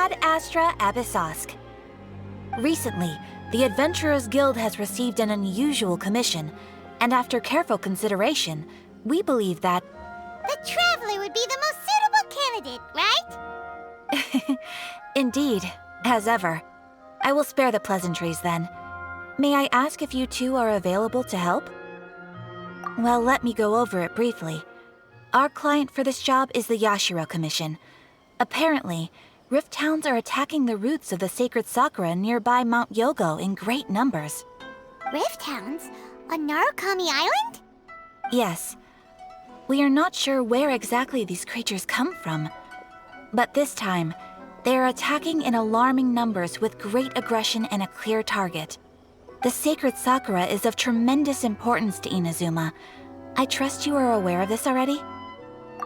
Ad Astra Abyssosk. Recently, the Adventurers Guild has received an unusual commission, and after careful consideration, we believe that... The Traveler would be the most suitable candidate, right? Indeed, as ever. I will spare the pleasantries then. May I ask if you two are available to help? Well, let me go over it briefly. Our client for this job is the Yashiro Commission. Apparently, rifthounds are attacking the roots of the sacred sakura nearby Mount Yogo in great numbers. Rifthounds? On Narukami Island? Yes. We are not sure where exactly these creatures come from. But this time, they are attacking in alarming numbers with great aggression and a clear target. The sacred sakura is of tremendous importance to Inazuma. I trust you are aware of this already?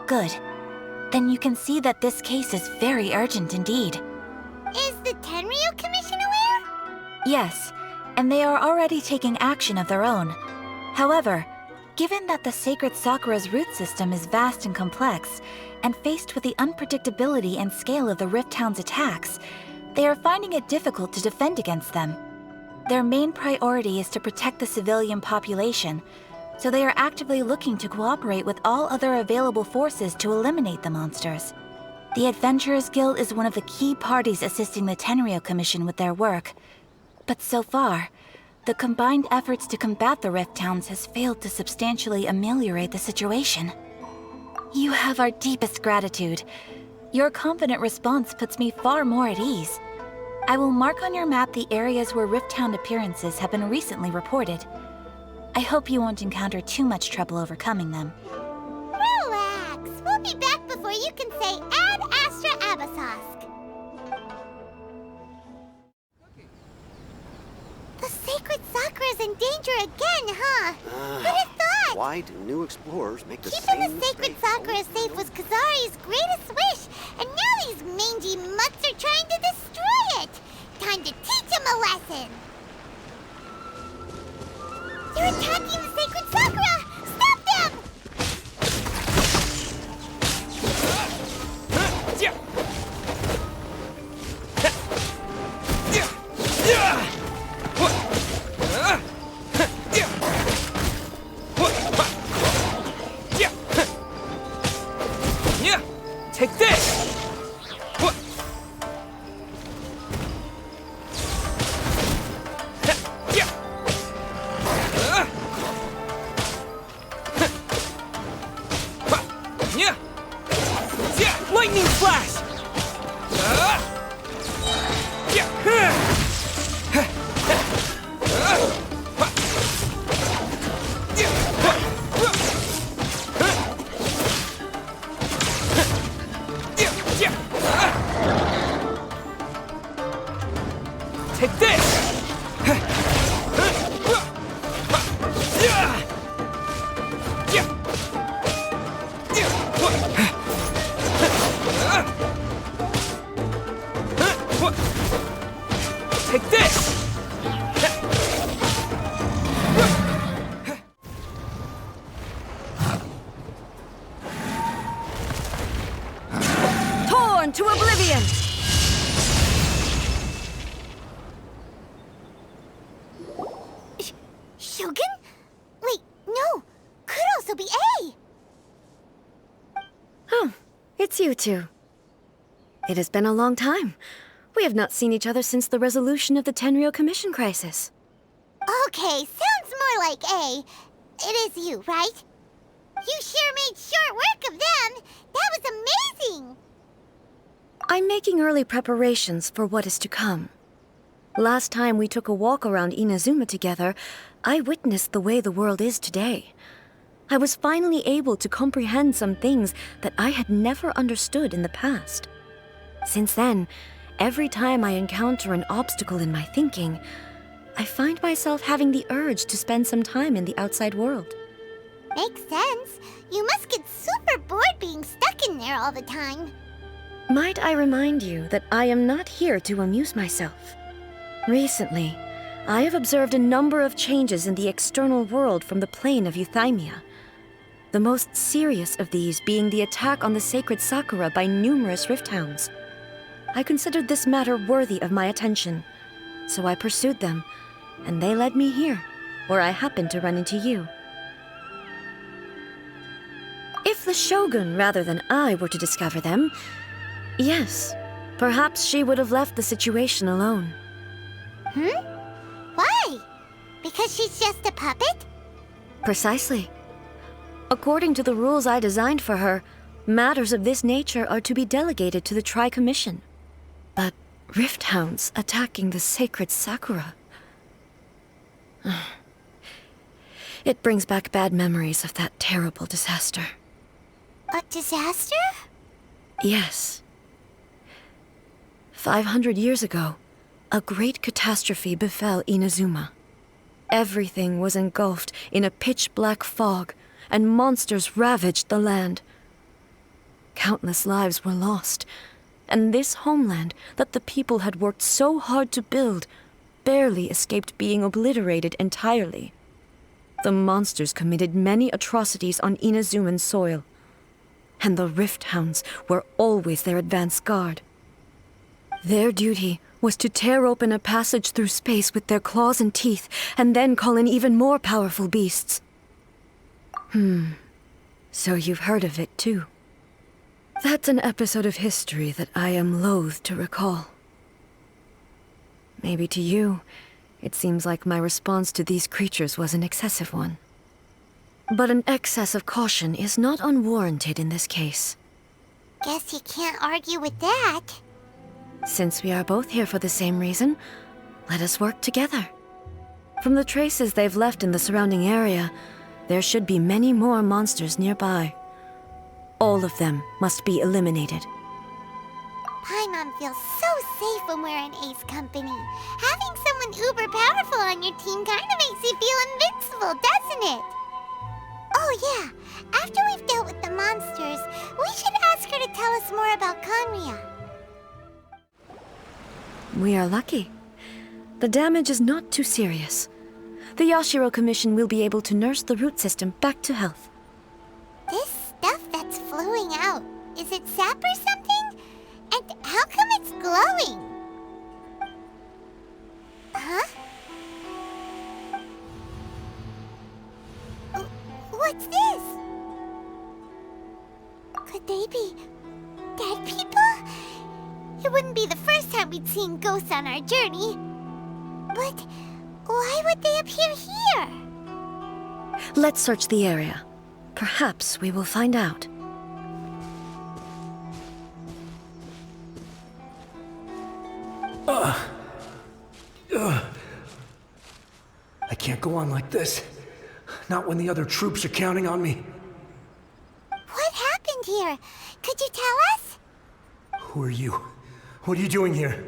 Good. Then you can see that this case is very urgent indeed. Is the Tenryu Commission aware? Yes, and they are already taking action of their own. However, given that the sacred sakura's root system is vast and complex, and faced with the unpredictability and scale of the rifthounds' attacks, they are finding it difficult to defend against them. Their main priority is to protect the civilian population, so they are actively looking to cooperate with all other available forces to eliminate the monsters. The Adventurers Guild is one of the key parties assisting the Tenryu Commission with their work. But so far, the combined efforts to combat the rifthounds has failed to substantially ameliorate the situation. You have our deepest gratitude. Your confident response puts me far more at ease. I will mark on your map the areas where rifthound appearances have been recently reported. I hope you won't encounter too much trouble overcoming them. Relax. We'll be back before you can say Ad Astra Abyssosk. The sacred sakura's in danger again, huh? Who'd have thought? Why do new explorers make the Keeping same the sacred mistake sakura over and safe over? was Kazari's greatest wish, and now these mangy mutts are trying to destroy it. Time to teach him a lesson. They're attacking the sacred sakura! Stop them! Take this! Lightning flash! Take this! Take this! Torn to oblivion! Shogun? Wait, no. Could also be A. Oh, it's you two. It has been a long time. We have not seen each other since the resolution of the Tenryu Commission crisis. Okay, sounds more like A. It is you, right? You sure made short work of them. That was amazing. I'm making early preparations for what is to come. Last time we took a walk around Inazuma together, I witnessed the way the world is today. I was finally able to comprehend some things that I had never understood in the past. Since then, every time I encounter an obstacle in my thinking, I find myself having the urge to spend some time in the outside world. Makes sense. You must get super bored being stuck in there all the time. Might I remind you that I am not here to amuse myself. Recently, I have observed a number of changes in the external world from the plane of Euthymia. The most serious of these being the attack on the sacred Sakura by numerous rifthounds. I considered this matter worthy of my attention. So I pursued them, and they led me here, where I happened to run into you. If the Shogun rather than I were to discover them, yes, perhaps she would have left the situation alone. Why? Because she's just a puppet? Precisely. According to the rules I designed for her, matters of this nature are to be delegated to the Tri-Commission. But rifthounds attacking the sacred Sakura... It brings back bad memories of that terrible disaster. A disaster? Yes. 500 years ago, a great catastrophe befell Inazuma. Everything was engulfed in a pitch-black fog, and monsters ravaged the land. Countless lives were lost, and this homeland that the people had worked so hard to build barely escaped being obliterated entirely. The monsters committed many atrocities on Inazuman soil, and the rifthounds were always their advance guard. Their duty was to tear open a passage through space with their claws and teeth, and then call in even more powerful beasts. So you've heard of it too. That's an episode of history that I am loath to recall. Maybe to you, it seems like my response to these creatures was an excessive one. But an excess of caution is not unwarranted in this case. Guess you can't argue with that. Since we are both here for the same reason, let us work together. From the traces they've left in the surrounding area, there should be many more monsters nearby. All of them must be eliminated. Paimon feels so safe when we're in Ace Company. Having someone uber powerful on your team kinda makes you feel invincible, doesn't it? Oh yeah, after we've dealt with the monsters, we should ask her to tell us more about Conria. We are lucky. The damage is not too serious. The Yashiro Commission will be able to nurse the root system back to health. This stuff that's flowing out, is it sap or something? And how come it's glowing? Huh? What's this? Could they be dead people? It wouldn't be the first time we'd seen ghosts on our journey. But why would they appear here? Let's search the area. Perhaps we will find out. I can't go on like this. Not when the other troops are counting on me. What happened here? Could you tell us? Who are you? What are you doing here?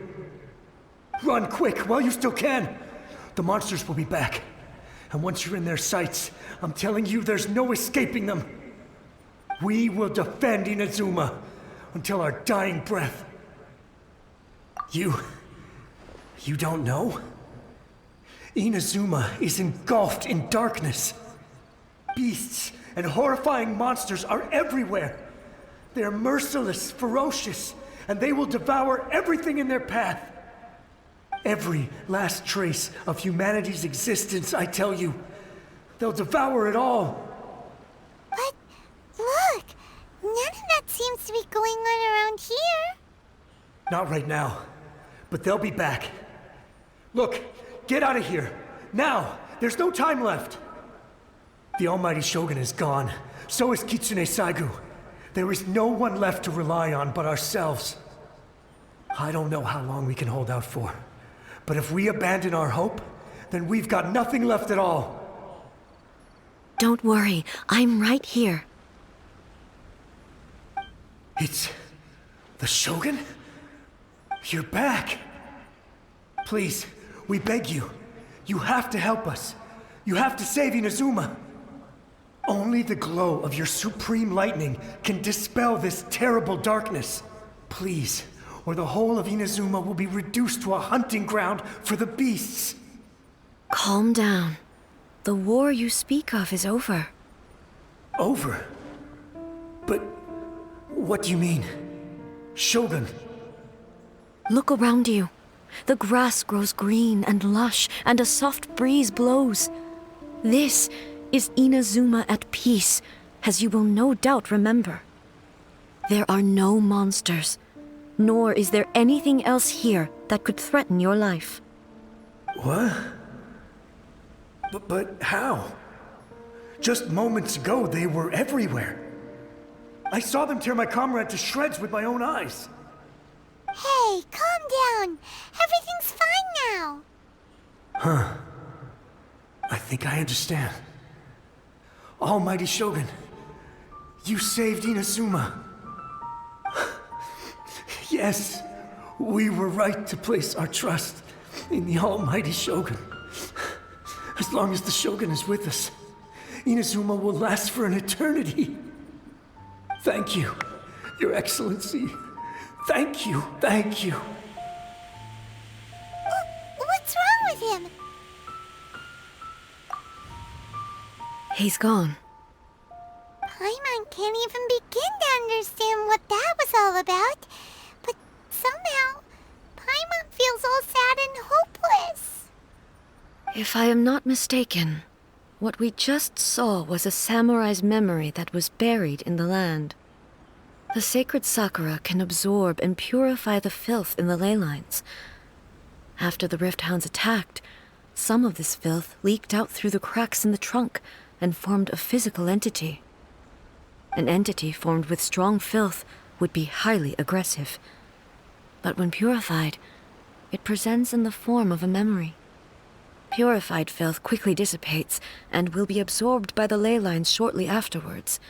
Run quick while you still can! The monsters will be back. And once you're in their sights, I'm telling you there's no escaping them. We will defend Inazuma until our dying breath. You don't know? Inazuma is engulfed in darkness. Beasts and horrifying monsters are everywhere. They are merciless, ferocious, and they will devour everything in their path. Every last trace of humanity's existence, I tell you. They'll devour it all. But look, none of that seems to be going on around here. Not right now, but they'll be back. Look, get out of here. Now! There's no time left! The Almighty Shogun is gone. So is Kitsune Saigu. There is no one left to rely on but ourselves. I don't know how long we can hold out for. But if we abandon our hope, then we've got nothing left at all. Don't worry, I'm right here. It's... the Shogun? You're back! Please, we beg you. You have to help us. You have to save Inazuma. Only the glow of your supreme lightning can dispel this terrible darkness. Please, or the whole of Inazuma will be reduced to a hunting ground for the beasts. Calm down. The war you speak of is over. Over? But what do you mean? Shogun? Look around you. The grass grows green and lush, and a soft breeze blows. This is Inazuma at peace, as you will no doubt remember. There are no monsters, nor is there anything else here that could threaten your life. What? But how? Just moments ago, they were everywhere. I saw them tear my comrade to shreds with my own eyes. Hey, calm down. Everything's fine now. Huh. I think I understand. Almighty Shogun, you saved Inazuma. Yes, we were right to place our trust in the Almighty Shogun. As long as the Shogun is with us, Inazuma will last for an eternity. Thank you, Your Excellency. Thank you, thank you. What's wrong with him? He's gone. Paimon can't even begin to understand what that was all about. But somehow, Paimon feels all sad and hopeless. If I am not mistaken, what we just saw was a samurai's memory that was buried in the land. The sacred sakura can absorb and purify the filth in the ley lines. After the rifthounds attacked, some of this filth leaked out through the cracks in the trunk and formed a physical entity. An entity formed with strong filth would be highly aggressive. But when purified, it presents in the form of a memory. Purified filth quickly dissipates and will be absorbed by the ley lines shortly afterwards.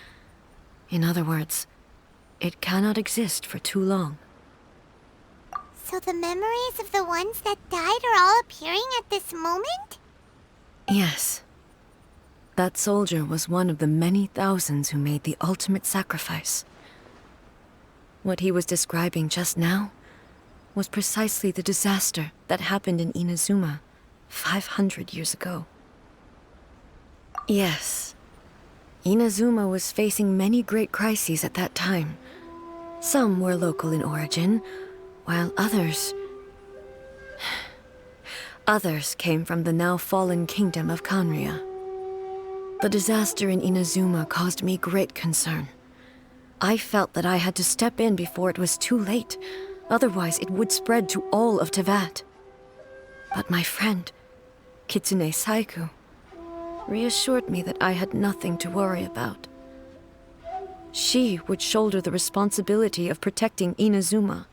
In other words, it cannot exist for too long. So the memories of the ones that died are all appearing at this moment? Yes. That soldier was one of the many thousands who made the ultimate sacrifice. What he was describing just now was precisely the disaster that happened in Inazuma 500 years ago. Yes. Inazuma was facing many great crises at that time. Some were local in origin, while others came from the now fallen kingdom of Kanria. The disaster in Inazuma caused me great concern. I felt that I had to step in before it was too late, otherwise it would spread to all of Tevat. But my friend, Kitsune Saiku, reassured me that I had nothing to worry about. She would shoulder the responsibility of protecting Inazuma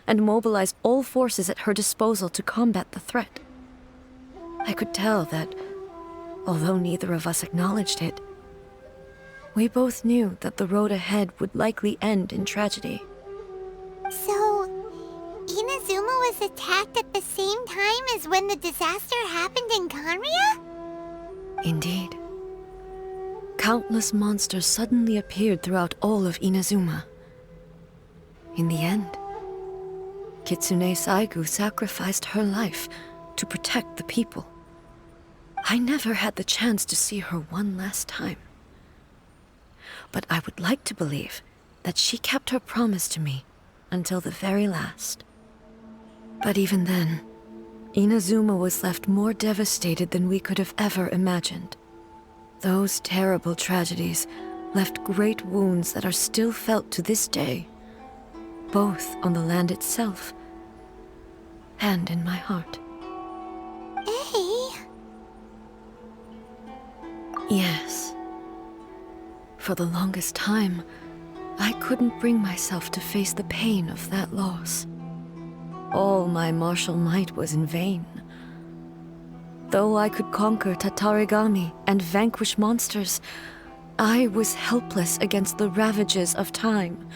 and mobilize all forces at her disposal to combat the threat. I could tell that, although neither of us acknowledged it, we both knew that the road ahead would likely end in tragedy. So, Inazuma was attacked at the same time as when the disaster happened in Kanria? Indeed. Countless monsters suddenly appeared throughout all of Inazuma. In the end, Kitsune Saigu sacrificed her life to protect the people. I never had the chance to see her one last time. But I would like to believe that she kept her promise to me until the very last. But even then, Inazuma was left more devastated than we could have ever imagined. Those terrible tragedies left great wounds that are still felt to this day, both on the land itself and in my heart. Hey. Yes. For the longest time, I couldn't bring myself to face the pain of that loss. All my martial might was in vain. Though I could conquer Tatarigami and vanquish monsters, I was helpless against the ravages of time,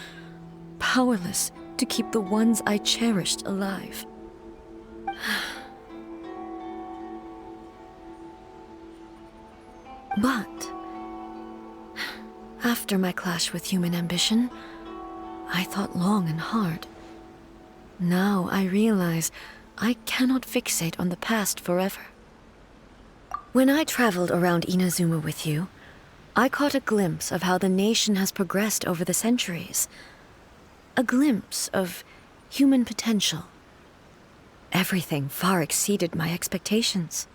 powerless to keep the ones I cherished alive. But after my clash with human ambition, I thought long and hard. Now I realize I cannot fixate on the past forever. When I traveled around Inazuma with you, I caught a glimpse of how the nation has progressed over the centuries. A glimpse of human potential Everything far exceeded my expectations.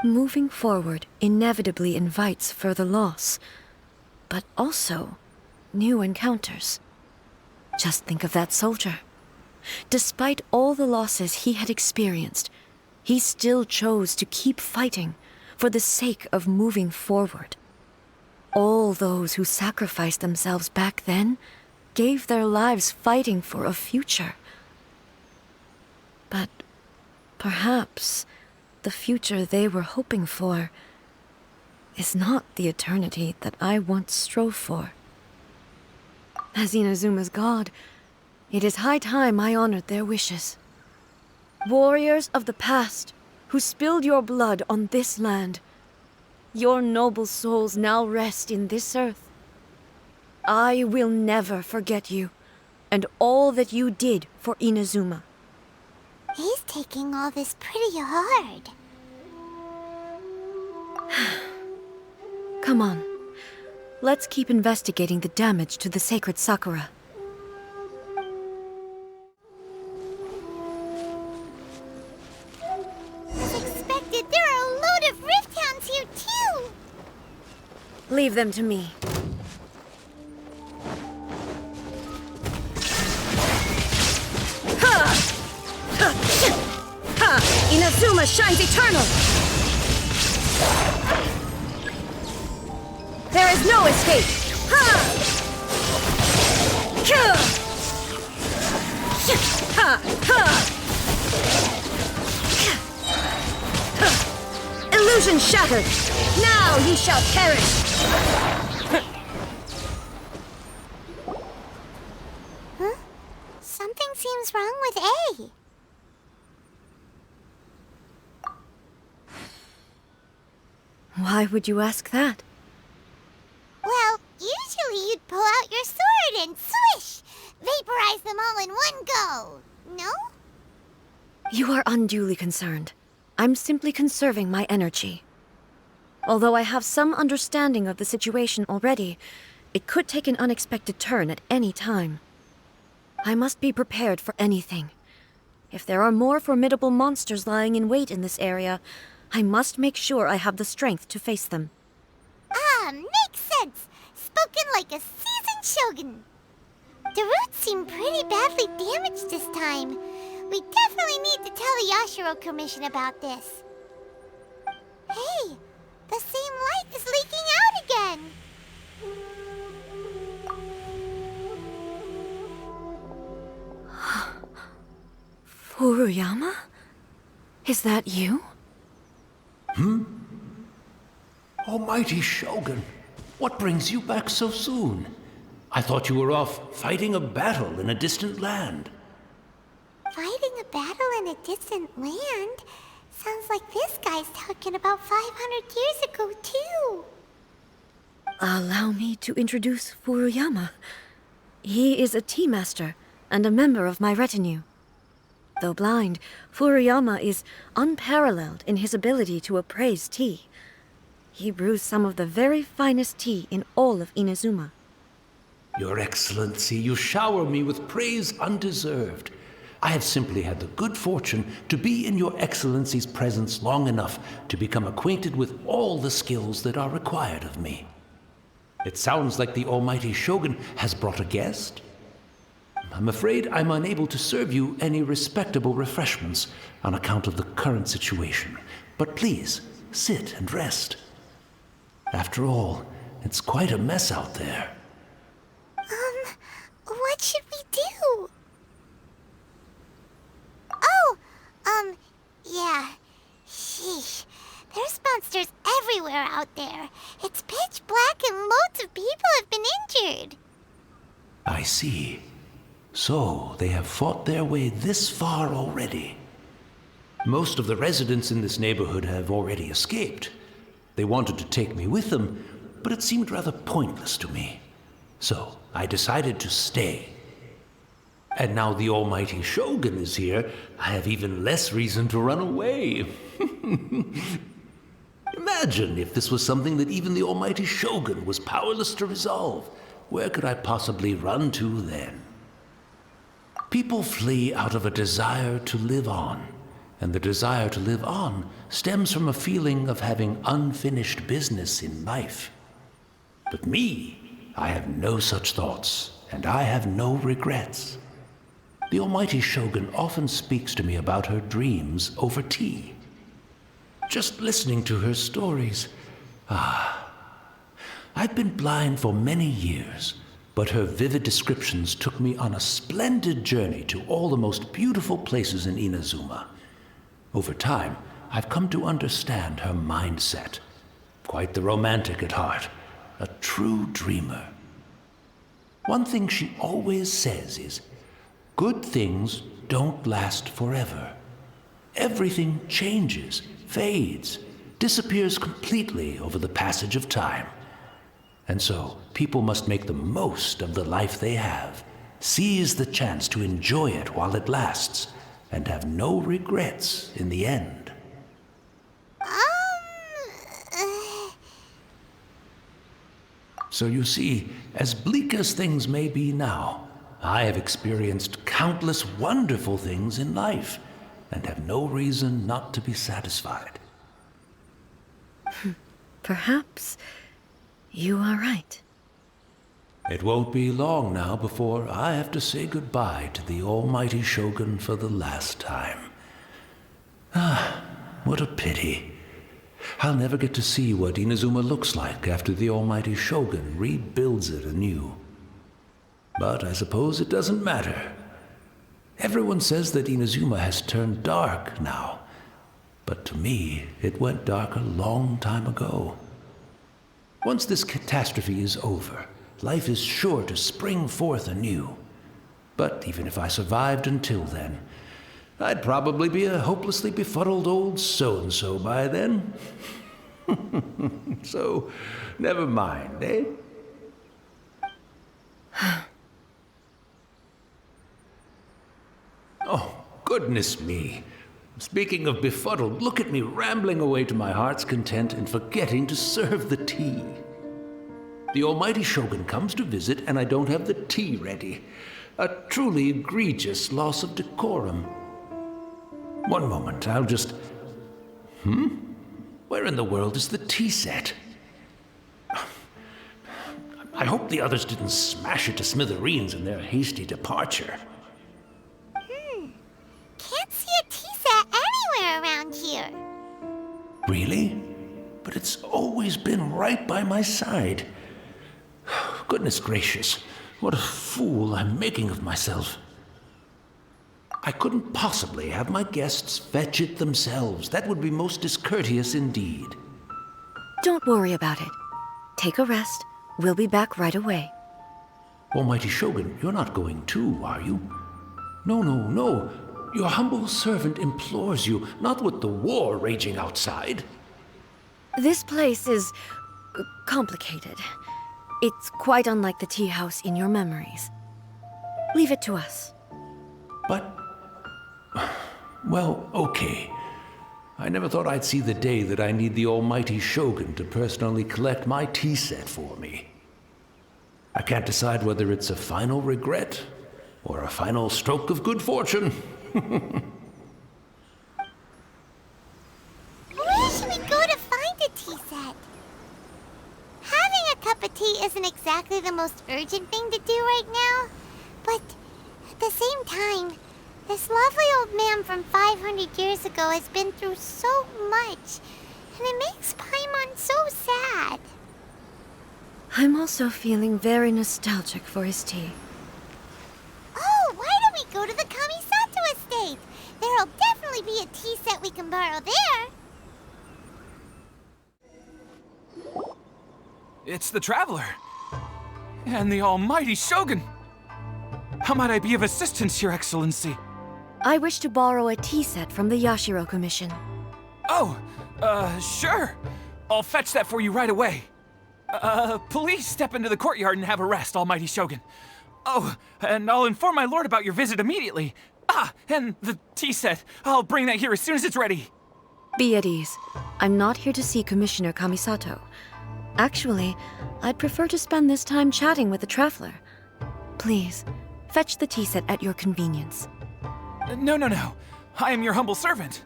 Moving forward inevitably invites further loss, but also new encounters. Just think of that soldier. Despite all the losses he had experienced, he still chose to keep fighting for the sake of moving forward. All those who sacrificed themselves back then gave their lives fighting for a future. But perhaps the future they were hoping for is not the eternity that I once strove for. As Inazuma's god, it is high time I honored their wishes. Warriors of the past, who spilled your blood on this land, your noble souls now rest in this earth. I will never forget you, and all that you did for Inazuma. He's taking all this pretty hard. Come on. Let's keep investigating the damage to the sacred Sakura. As expected, there are a load of rifthounds here too! Leave them to me. Inazuma shines eternal! There is no escape! Illusion shattered! Now you shall perish! Huh? Something seems wrong with A. Why would you ask that? Well, usually you'd pull out your sword and swish! Vaporize them all in one go! No? You are unduly concerned. I'm simply conserving my energy. Although I have some understanding of the situation already, it could take an unexpected turn at any time. I must be prepared for anything. If there are more formidable monsters lying in wait in this area, I must make sure I have the strength to face them. Ah, makes sense! Spoken like a seasoned shogun. The roots seem pretty badly damaged this time. We definitely need to tell the Yashiro Commission about this. Hey, the same light is leaking out again! Furuyama? Is that you? Almighty Shogun, what brings you back so soon? I thought you were off fighting a battle in a distant land. Fighting a battle in a distant land? Sounds like this guy's talking about 500 years ago, too. Allow me to introduce Furuyama. He is a tea master and a member of my retinue. Though blind, Furuyama is unparalleled in his ability to appraise tea. He brews some of the very finest tea in all of Inazuma. Your Excellency, you shower me with praise undeserved. I have simply had the good fortune to be in Your Excellency's presence long enough to become acquainted with all the skills that are required of me. It sounds like the Almighty Shogun has brought a guest. I'm afraid I'm unable to serve you any respectable refreshments on account of the current situation. But please, sit and rest. After all, it's quite a mess out there. What should we do? Yeah. Sheesh. There's monsters everywhere out there. It's pitch black and loads of people have been injured. I see. So, they have fought their way this far already. Most of the residents in this neighborhood have already escaped. They wanted to take me with them, but it seemed rather pointless to me. So, I decided to stay. And now the Almighty Shogun is here, I have even less reason to run away. Imagine if this was something that even the Almighty Shogun was powerless to resolve. Where could I possibly run to then? People flee out of a desire to live on, and the desire to live on stems from a feeling of having unfinished business in life. But me, I have no such thoughts, and I have no regrets. The Almighty Shogun often speaks to me about her dreams over tea. Just listening to her stories, I've been blind for many years, but her vivid descriptions took me on a splendid journey to all the most beautiful places in Inazuma. Over time, I've come to understand her mindset. Quite the romantic at heart, a true dreamer. One thing she always says is, good things don't last forever. Everything changes, fades, disappears completely over the passage of time. And so, people must make the most of the life they have, seize the chance to enjoy it while it lasts, and have no regrets in the end. So you see, as bleak as things may be now, I have experienced countless wonderful things in life, and have no reason not to be satisfied. Perhaps you are right. It won't be long now before I have to say goodbye to the Almighty Shogun for the last time. What a pity. I'll never get to see what Inazuma looks like after the Almighty Shogun rebuilds it anew. But I suppose it doesn't matter. Everyone says that Inazuma has turned dark now, but to me, it went dark a long time ago. Once this catastrophe is over, life is sure to spring forth anew. But even if I survived until then, I'd probably be a hopelessly befuddled old so-and-so by then. So, never mind, eh? Oh, goodness me. Speaking of befuddled, look at me rambling away to my heart's content and forgetting to serve the tea. The Almighty Shogun comes to visit and I don't have the tea ready. A truly egregious loss of decorum. One moment, I'll just... Where in the world is the tea set? I hope the others didn't smash it to smithereens in their hasty departure. Can't see a tea set anywhere around here. Really? But it's always been right by my side. Goodness gracious, what a fool I'm making of myself. I couldn't possibly have my guests fetch it themselves. That would be most discourteous indeed. Don't worry about it. Take a rest. We'll be back right away. Almighty Shogun, you're not going too, are you? No. Your humble servant implores you, not with the war raging outside. This place is complicated. It's quite unlike the tea house in your memories. Leave it to us. But... well, okay. I never thought I'd see the day that I need the Almighty Shogun to personally collect my tea set for me. I can't decide whether it's a final regret or a final stroke of good fortune. Where should we go to find a tea set? Having a cup of tea isn't exactly the most urgent thing to do right now, but at the same time, this lovely old man from 500 years ago has been through so much, and it makes Paimon so sad. I'm also feeling very nostalgic for his tea. Oh, why don't we go to the Kamisato estate? There'll definitely be a tea set we can borrow there. It's the Traveler. And the Almighty Shogun. How might I be of assistance, Your Excellency? I wish to borrow a tea set from the Yashiro Commission. Oh, sure. I'll fetch that for you right away. Please step into the courtyard and have a rest, Almighty Shogun. Oh, and I'll inform my lord about your visit immediately. And the tea set. I'll bring that here as soon as it's ready. Be at ease. I'm not here to see Commissioner Kamisato. Actually, I'd prefer to spend this time chatting with the Traveler. Please, Fetch the tea set at your convenience. No, no, no. I am your humble servant.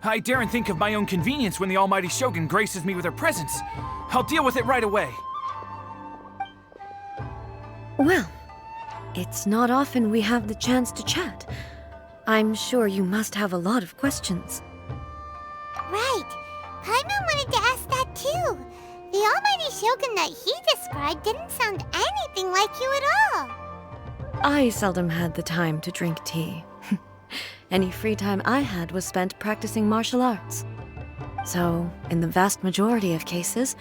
I daren't think of my own convenience when the almighty Shogun graces me with her presence. I'll deal with it right away. Well, it's not often we have the chance to chat. I'm sure you must have a lot of questions. Right. Paimon wanted to ask that too. The almighty Shogun that he described didn't sound anything like you at all. I seldom had the time to drink tea. Any free time I had was spent practicing martial arts. So, in the vast majority of cases,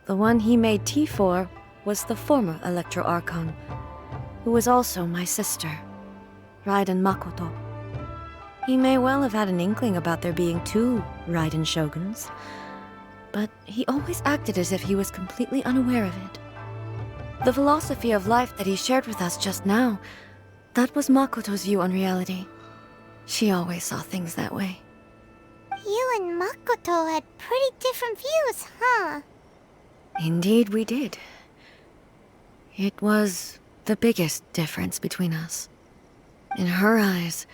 the one he made tea for was the former Electro Archon, who was also my sister, Raiden Makoto. He may well have had an inkling about there being two Raiden Shoguns, but he always acted as if he was completely unaware of it. The philosophy of life that he shared with us just now, that was Makoto's view on reality. She always saw things that way. You and Makoto had pretty different views, huh? Indeed we did. It was the biggest difference between us. In her eyes,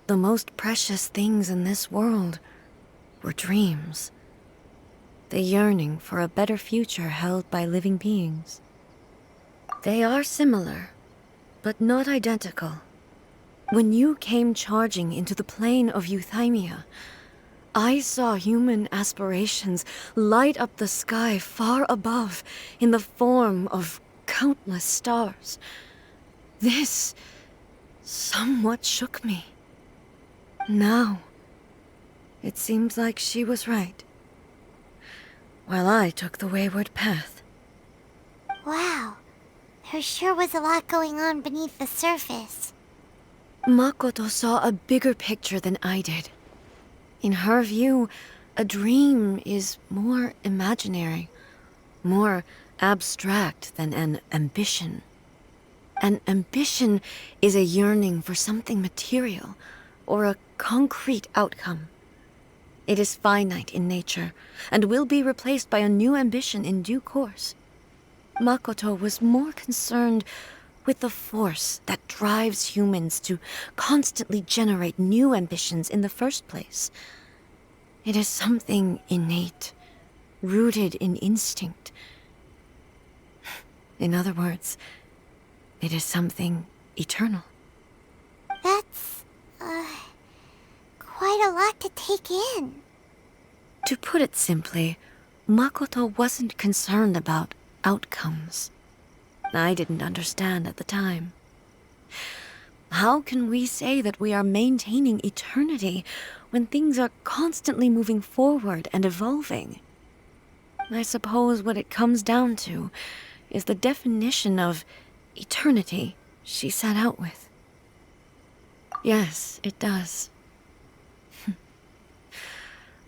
the most precious things in this world were dreams. The yearning for a better future held by living beings. They are similar, but not identical. When you came charging into the plane of Euthymia, I saw human aspirations light up the sky far above in the form of countless stars. This somewhat shook me. Now, it seems like she was right, while I took the wayward path. Wow. There sure was a lot going on beneath the surface. Makoto saw a bigger picture than I did. In her view, a dream is more imaginary, more abstract than an ambition. An ambition is a yearning for something material, or a concrete outcome. It is finite in nature, and will be replaced by a new ambition in due course. Makoto was more concerned with the force that drives humans to constantly generate new ambitions in the first place. It is something innate, rooted in instinct. In other words, it is something eternal. That's, quite a lot to take in. To put it simply, Makoto wasn't concerned about outcomes. I didn't understand at the time. How can we say that we are maintaining eternity when things are constantly moving forward and evolving? I suppose what it comes down to is the definition of eternity she set out with. Yes, it does.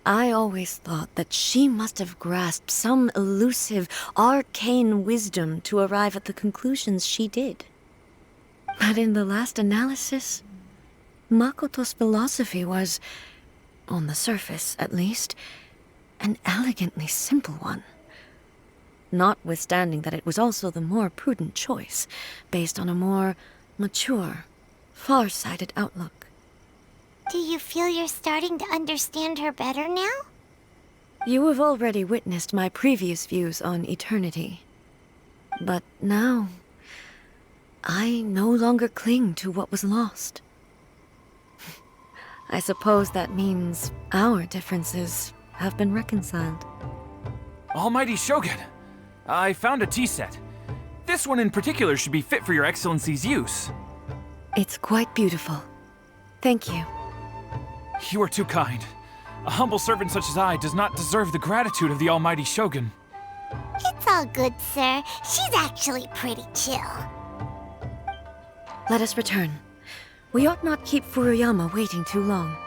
I always thought that she must have grasped some elusive, arcane wisdom to arrive at the conclusions she did. But in the last analysis, Makoto's philosophy was, on the surface at least, an elegantly simple one. Notwithstanding that it was also the more prudent choice, based on a more mature, far-sighted outlook. Do you feel you're starting to understand her better now? You have already witnessed my previous views on eternity. But now, I no longer cling to what was lost. I suppose that means our differences have been reconciled. Almighty Shogun, I found a tea set. This one in particular should be fit for your Excellency's use. It's quite beautiful. Thank you. You are too kind. A humble servant such as I does not deserve the gratitude of the almighty Shogun. It's all good, sir. She's actually pretty chill. Let us return. We ought not keep Furuyama waiting too long.